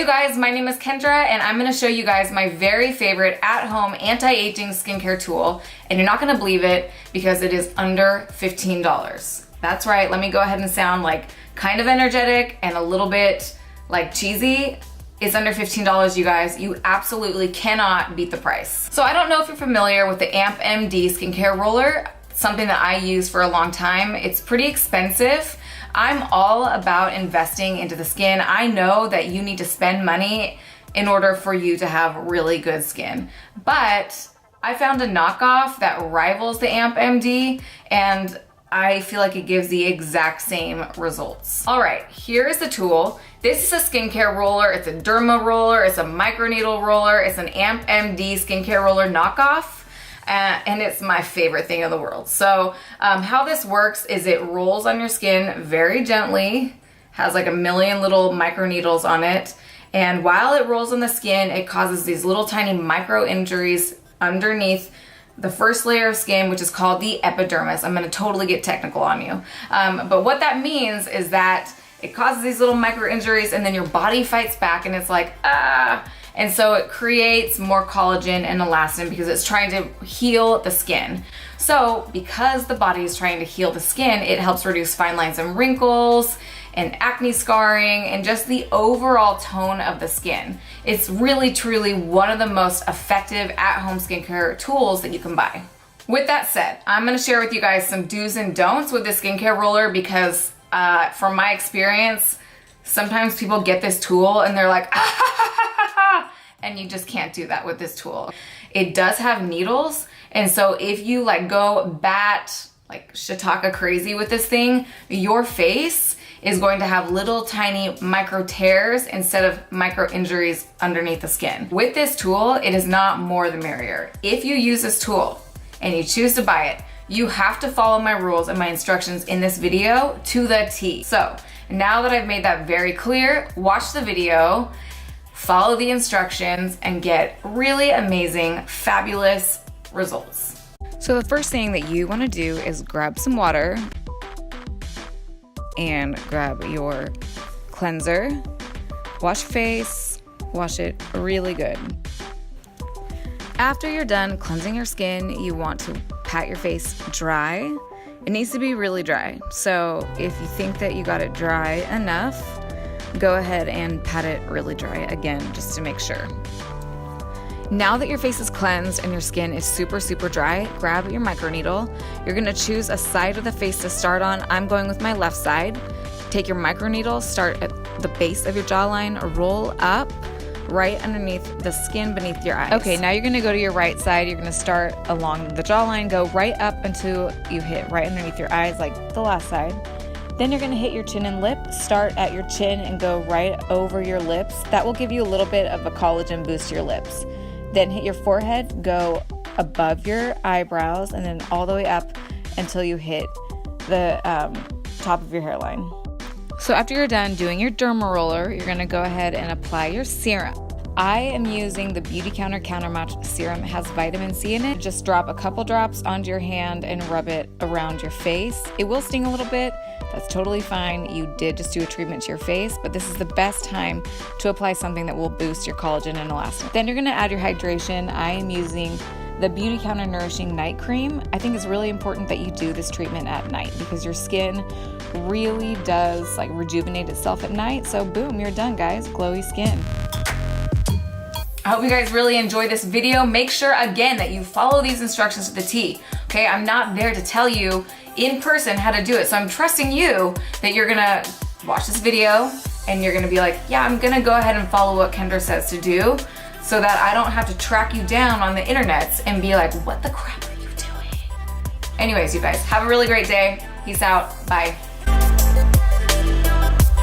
you guys, my name is Kendra and I'm gonna show you guys my very favorite at-home anti-aging skincare tool, and you're not gonna believe it because it is under $15. That's right, let me go ahead and sound like kind of energetic and a little bit like cheesy. It's under $15, you guys. You absolutely cannot beat the price. So I don't know if you're familiar with the Amp MD skincare roller, something that I use for a long time. It's pretty expensive. I'm all about investing into the skin. I know that you need to spend money in order for you to have really good skin. But I found a knockoff that rivals the Amp MD, and I feel like it gives the exact same results. All right, here's the tool. This is a skincare roller. It's a Derma Roller. It's a microneedle roller. It's an Amp MD skincare roller knockoff. And it's my favorite thing in the world. So how this works is it rolls on your skin very gently, has like a million little micro needles on it. And while it rolls on the skin, it causes these little tiny micro injuries underneath the first layer of skin, which is called the epidermis. I'm gonna totally get technical on you. But what that means is that it causes these little micro injuries and then your body fights back and it's like, ah. And so it creates more collagen and elastin because it's trying to heal the skin. So because the body is trying to heal the skin, it helps reduce fine lines and wrinkles and acne scarring and just the overall tone of the skin. It's really truly one of the most effective at-home skincare tools that you can buy. With that said, I'm gonna share with you guys some do's and don'ts with the skincare roller because from my experience, sometimes people get this tool and they're like, and you just can't do that with this tool. It does have needles, and so if you like go bat like shiitake crazy with this thing, your face is going to have little tiny micro tears instead of micro injuries underneath the skin. With this tool, it is not more the merrier. If you use this tool and you choose to buy it, you have to follow my rules and my instructions in this video to the T. So now that I've made that very clear, watch the video, follow the instructions, and get really amazing, fabulous results. So the first thing that you want to do is grab some water and grab your cleanser. Wash your face, wash it really good. After you're done cleansing your skin, you want to pat your face dry. It needs to be really dry. So if you think that you got it dry enough, go ahead and pat it really dry again, just to make sure. Now that your face is cleansed and your skin is super, super dry, grab your microneedle. You're gonna choose a side of the face to start on. I'm going with my left side. Take your microneedle, start at the base of your jawline, roll up right underneath the skin beneath your eyes. Okay, now you're gonna go to your right side. You're gonna start along the jawline, go right up until you hit right underneath your eyes, like the last side. Then you're gonna hit your chin and lip, start at your chin and go right over your lips. That will give you a little bit of a collagen boost to your lips. Then hit your forehead, go above your eyebrows, and then all the way up until you hit the top of your hairline. So after you're done doing your Derma Roller, you're gonna go ahead and apply your serum. I am using the Beauty Counter Countermatch Serum. It has vitamin C in it. Just drop a couple drops onto your hand and rub it around your face. It will sting a little bit. That's totally fine. You did just do a treatment to your face, but this is the best time to apply something that will boost your collagen and elastin. Then you're gonna add your hydration. I am using the Beauty Counter Nourishing Night Cream. I think it's really important that you do this treatment at night because your skin really does like rejuvenate itself at night. So boom, you're done, guys. Glowy skin. I hope you guys really enjoyed this video. Make sure again that you follow these instructions to the T. Okay, I'm not there to tell you in person how to do it. So I'm trusting you that you're gonna watch this video and you're gonna be like, yeah, I'm gonna go ahead and follow what Kendra says to do so that I don't have to track you down on the internets and be like, what the crap are you doing? Anyways, you guys, have a really great day. Peace out, bye.